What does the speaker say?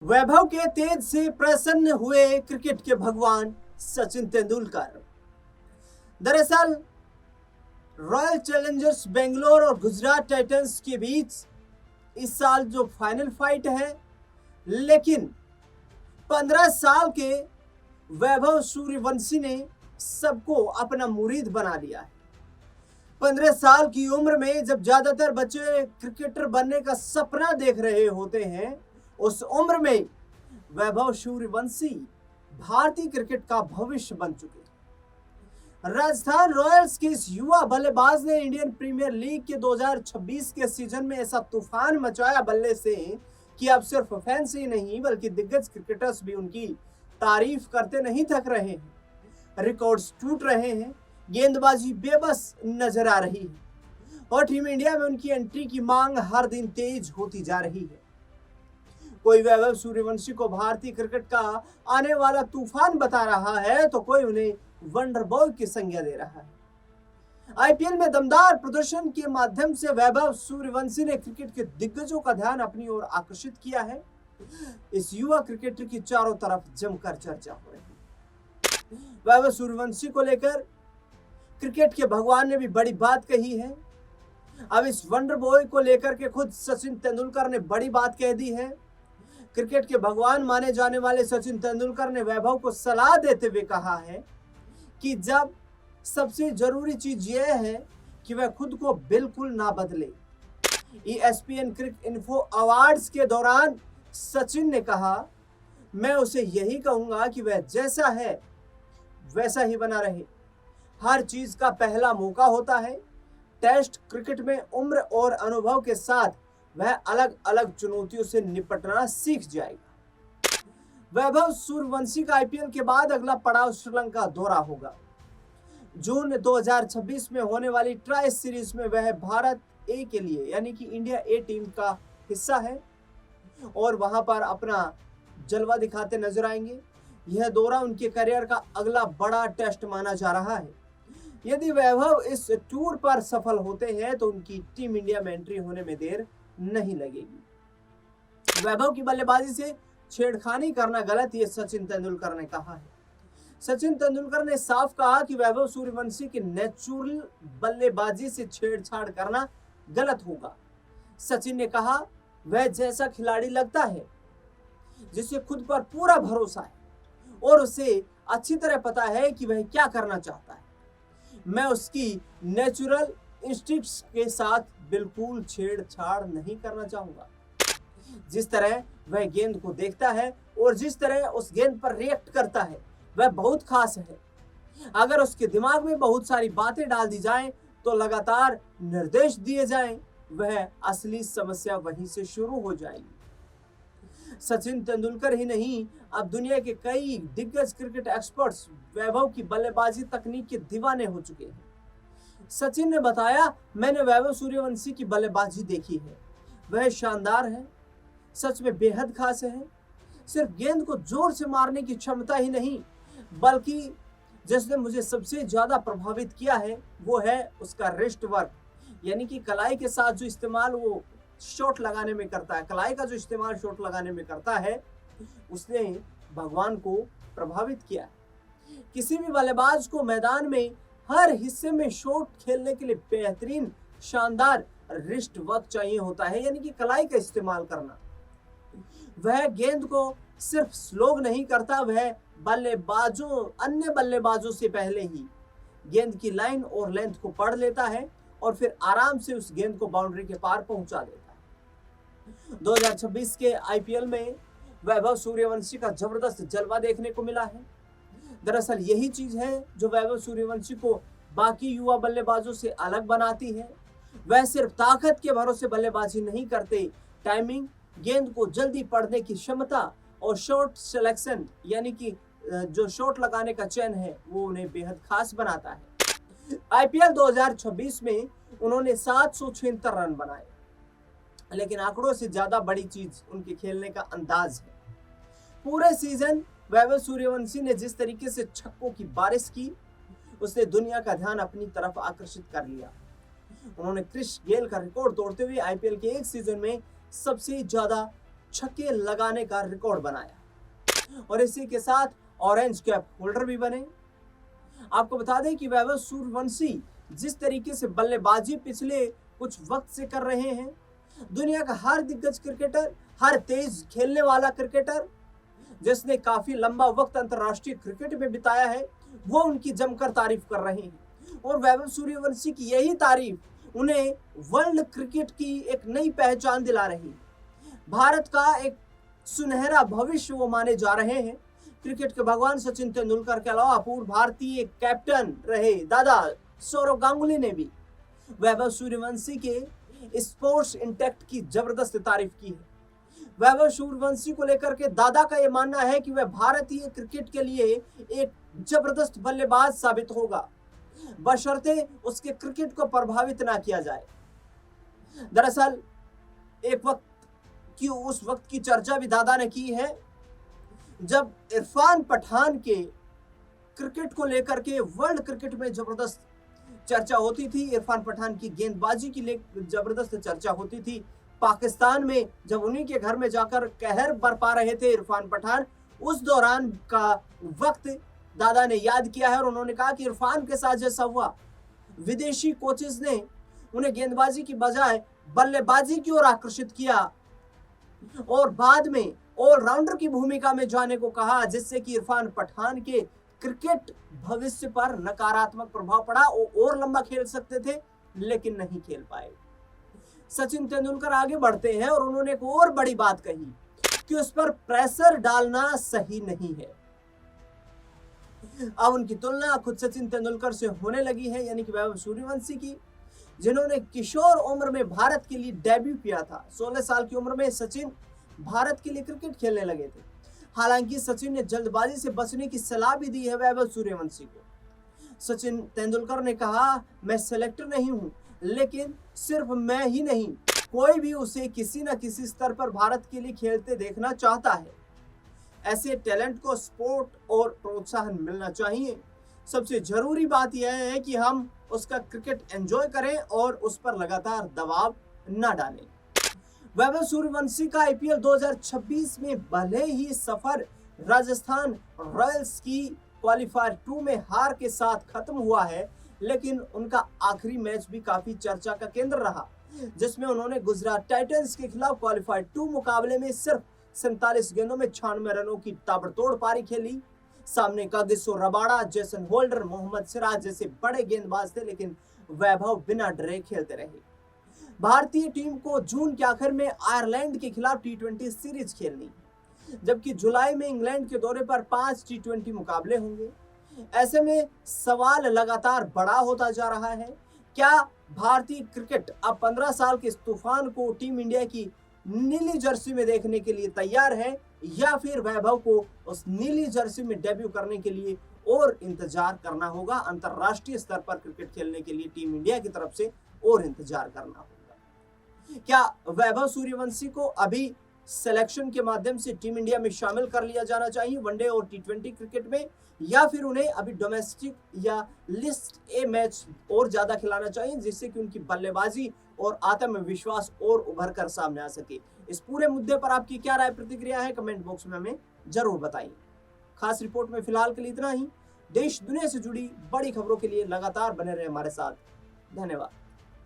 वैभव के तेज से प्रसन्न हुए क्रिकेट के भगवान सचिन तेंदुलकर। दरअसल रॉयल चैलेंजर्स बेंगलोर और गुजरात टाइटंस के बीच इस साल जो फाइनल फाइट है, लेकिन 15 साल के वैभव सूर्यवंशी ने सबको अपना मुरीद बना लिया है। 15 साल की उम्र में जब ज्यादातर बच्चे क्रिकेटर बनने का सपना देख रहे होते हैं, उस उम्र में वैभव सूर्यवंशी भारतीय क्रिकेट का भविष्य बन चुके हैं। राजस्थान रॉयल्स के इस युवा बल्लेबाज ने इंडियन प्रीमियर लीग के 2026 के सीजन में ऐसा तूफान मचाया बल्ले से कि अब सिर्फ फैंस ही नहीं बल्कि दिग्गज क्रिकेटर्स भी उनकी तारीफ करते नहीं थक रहे हैं। रिकॉर्ड्स टूट रहे हैं, गेंदबाजी बेबस नजर आ रही है और टीम इंडिया में उनकी एंट्री की मांग हर दिन तेज होती जा रही है। कोई वैभव सूर्यवंशी को भारतीय क्रिकेट का आने वाला तूफान बता रहा है, तो कोई उन्हें वंडर बॉय की संज्ञा दे रहा है। आईपीएल में दमदार प्रदर्शन के माध्यम से वैभव सूर्यवंशी ने क्रिकेट के दिग्गजों का ध्यान अपनी ओर आकर्षित किया है। इस युवा क्रिकेटर की चारों तरफ जमकर चर्चा हो रही है। वैभव सूर्यवंशी को लेकर क्रिकेट के भगवान ने भी बड़ी बात कही है। अब इस वंडर बॉय को लेकर के खुद सचिन तेंदुलकर ने बड़ी बात कह दी है। क्रिकेट के भगवान माने जाने वाले सचिन तेंदुलकर ने वैभव को सलाह देते हुए कहा है कि जब सबसे जरूरी चीज यह है कि वह खुद को बिल्कुल ना बदले। ESPN क्रिकेट इन्फो अवार्ड्स के दौरान सचिन ने कहा, मैं उसे यही कहूंगा कि वह जैसा है वैसा ही बना रहे। हर चीज का पहला मौका होता है। टेस्ट क्रिकेट में उम्र और अनुभव के साथ वह अलग अलग चुनौतियों से निपटना सीख जाएगा। वैभव सूर्यवंशी का आईपीएल के बाद अगला पड़ाव श्रीलंका दौरा होगा। जून 2026 में होने वाली ट्राई सीरीज में वह भारत ए के लिए यानी कि इंडिया ए टीम का हिस्सा है और वहां पर अपना जलवा दिखाते नजर आएंगे। यह दौरा उनके करियर का अगला बड़ा टेस्ट माना जा रहा है। यदि वैभव इस टूर पर सफल होते हैं तो उनकी टीम इंडिया में एंट्री होने में देर नहीं लगेगी। वैभव की बल्लेबाजी से छेड़खानी करना गलत, ये सचिन तेंदुलकर ने कहा है। सचिन तेंदुलकर ने साफ कहा कि वैभव सूर्यवंशी की नेचुरल बल्लेबाजी से छेड़छाड़ करना गलत होगा। सचिन ने कहा, वह जैसा खिलाड़ी लगता है जिसे खुद पर पूरा भरोसा है और उसे अच्छी तरह पता है कि वह क्या करना चाहता है। मैं उसकी नेचुरल इंस्टिंक्ट्स के साथ बिल्कुल छेड़छाड़ नहीं करना चाहूंगा। जिस तरह वह गेंद को देखता है और जिस तरह उस गेंद पर रिएक्ट करता है वह बहुत खास है। अगर उसके दिमाग में बहुत सारी बातें डाल दी जाएं तो लगातार निर्देश दिए जाएं, वह असली समस्या वहीं से शुरू हो जाएगी। सचिन तेंदुलकर ही नहीं, अब दुनिया के कई दिग्गज क्रिकेट एक्सपर्ट्स वैभव की बल्लेबाजी तकनीक के दीवाने हो चुके हैं। सचिन ने बताया, मैंने वैभव सूर्यवंशी की बल्लेबाजी देखी है, वह शानदार है, सच में बेहद खास है। सिर्फ गेंद को जोर से मारने की क्षमता ही नहीं बल्कि जिसने मुझे सबसे ज्यादा प्रभावित किया है वो है उसका रिस्ट वर्क, यानी कि कलाई के साथ जो इस्तेमाल वो शॉट लगाने में करता है, कलाई का जो इस्तेमाल शॉट लगाने में करता है, उसने भगवान को प्रभावित किया है। किसी भी बल्लेबाज को मैदान में हर हिस्से में शॉट खेलने के लिए बेहतरीन शानदार रिस्ट वर्क चाहिए होता है, यानी कि कलाई का इस्तेमाल करना। वह गेंद को सिर्फ स्लोग नहीं करता, वह अन्य बल्लेबाजों से पहले ही गेंद की लाइन और लेंथ को पढ़ लेता है और फिर आराम से उस गेंद को बाउंड्री के पार पहुंचा देता है। 2026 के आईपीएल में वैभव सूर्यवंशी का जबरदस्त जलवा देखने को मिला है। दरअसल यही चीज है जो वैभव सूर्यवंशी को बाकी युवा बल्लेबाजों से अलग बनाती है। वह सिर्फ ताकत के भरोसे बल्लेबाजी नहीं करते, टाइमिंग, गेंद को जल्दी पढ़ने की क्षमता और शॉट सिलेक्शन यानी कि जो शॉट लगाने का चयन है वो उन्हें बेहद खास बनाता है। आईपीएल 2026 में उन्होंने 776 रन बनाए, लेकिन आंकड़ों से ज्यादा बड़ी चीज उनके खेलने का अंदाज है। पूरे सीजन वैभव सूर्यवंशी ने जिस तरीके से छक्कों की बारिश की, उसने दुनिया का ध्यान अपनी तरफ आकर्षित कर लिया। उन्होंने क्रिस गेल का रिकॉर्ड तोड़ते हुए आईपीएल के एक सीजन में सबसे ज्यादा छक्के लगाने का रिकॉर्ड बनाया और इसी के साथ ऑरेंज कैप होल्डर भी बने। आपको बता दें कि वैभव सूर्यवंशी जिस तरीके से बल्लेबाजी पिछले कुछ वक्त से कर रहे हैं, दुनिया का हर दिग्गज क्रिकेटर, हर तेज खेलने वाला क्रिकेटर जिसने काफी लंबा वक्त अंतरराष्ट्रीय क्रिकेट में बिताया है, वो उनकी जमकर तारीफ कर रहे हैं और वैभव सूर्यवंशी की यही तारीफ उन्हें वर्ल्ड क्रिकेट की एक नई पहचान दिला रही है। भारत का एक सुनहरा भविष्य वो माने जा रहे हैं। क्रिकेट के भगवान सचिन तेंदुलकर के अलावा पूर्व भारतीय कैप्टन रहे दादा सौरव गांगुली ने भी वैभव सूर्यवंशी के स्पोर्ट्स इंटेक्ट की जबरदस्त तारीफ की है। वैभव सूर्यवंशी को लेकर के दादा का यह मानना है कि वह भारतीय क्रिकेट के लिए एक जबरदस्त बल्लेबाज साबित होगा, बशर्ते उसके क्रिकेट को प्रभावित ना किया जाए। दरअसल उस वक्त की चर्चा भी दादा ने की है जब इरफान पठान के क्रिकेट को लेकर के वर्ल्ड क्रिकेट में जबरदस्त चर्चा होती थी। इरफान पठान की गेंदबाजी की जबरदस्त चर्चा होती थी। पाकिस्तान में जब उन्हीं के घर में जाकर कहर बरपा रहे थे इरफान पठान, उस दौरान का वक्त दादा ने याद किया है और उन्होंने कहा कि इरफान के साथ जैसा हुआ, विदेशी कोचेस ने उन्हें गेंदबाजी की बजाय बल्लेबाजी की ओर आकर्षित किया और बाद में ऑलराउंडर की भूमिका में जाने को कहा, जिससे कि इरफान पठान के क्रिकेट भविष्य पर नकारात्मक प्रभाव पड़ा। और लंबा खेल सकते थे लेकिन नहीं खेल पाए। सचिन तेंदुलकर आगे बढ़ते हैं और उन्होंने एक और बड़ी बात कही कि उस पर प्रेशर डालना सही नहीं है। अब उनकी तुलना खुद सचिन तेंदुलकर से होने लगी है, यानी कि वैभव सूर्यवंशी की, जिन्होंने किशोर उम्र में भारत के लिए डेब्यू किया था। 16 साल की उम्र में सचिन भारत के लिए क्रिकेट खेलने लगे थे। हालांकि सचिन ने जल्दबाजी से बचने की सलाह भी दी है वैभव सूर्यवंशी को। सचिन तेंदुलकर ने कहा, मैं सेलेक्टर नहीं हूं, लेकिन सिर्फ मैं ही नहीं, कोई भी उसे किसी न किसी स्तर पर भारत के लिए खेलते देखना चाहता है। ऐसे टैलेंट को सपोर्ट और प्रोत्साहन मिलना चाहिए। सबसे जरूरी बात यह है कि हम उसका क्रिकेट एंजॉय करें और उस पर लगातार दबाव न डालें। वैभव सूर्यवंशी का आईपीएल 2026 में भले ही सफर राजस्थान रॉयल्स की क्वालीफायर 2 में हार के साथ खत्म हुआ है, लेकिन उनका आखिरी मैच भी काफी चर्चा का केंद्र रहा, जिसमें उन्होंने गुजरात टाइटंस के खिलाफ क्वालीफायर 2 मुकाबले में सिर्फ 47 गेंदों में 96 रनों की ताबड़तोड़ पारी खेली। सामने Kagiso Rabada, Jason Holder, Mohammed Siraj जैसे बड़े गेंदबाज थे, लेकिन वैभव बिना डरे खेलते रहे। भारतीय टीम को जून के आखिर में आयरलैंड के खिलाफ टी20 सीरीज खेलनी, जबकि जुलाई में इंग्लैंड के दौरे पर 5 टी20 मुकाबले होंगे। ऐसे में सवाल लगातार बड़ा होता जा रहा है, क्या भारतीय क्रिकेट अब 15 साल के इस तूफान को टीम इंडिया की नीली जर्सी में देखने के लिए तैयार है, या फिर वैभव को उस नीली जर्सी में डेब्यू करने के लिए और इंतजार करना होगा। अंतरराष्ट्रीय स्तर पर क्रिकेट खेलने के लिए टीम इंडिया की तरफ से और इंतजार करना होगा। क्या वैभव सूर्यवंशी को अभी सिलेक्शन के माध्यम से टीम इंडिया में शामिल कर लिया जाना चाहिए वनडे और टी20 क्रिकेट में, या फिर उन्हें अभी डोमेस्टिक या लिस्ट ए मैच और ज्यादा खिलाना चाहिए, जिससे कि उनकी बल्लेबाजी और आत्मविश्वास और उभर कर सामने आ सके? इस पूरे मुद्दे पर आपकी क्या राय प्रतिक्रिया है, कमेंट बॉक्स में हमें जरूर बताइए। खास रिपोर्ट में फिलहाल के लिए इतना ही। देश दुनिया से जुड़ी बड़ी खबरों के लिए लगातार बने रहे हमारे साथ। धन्यवाद।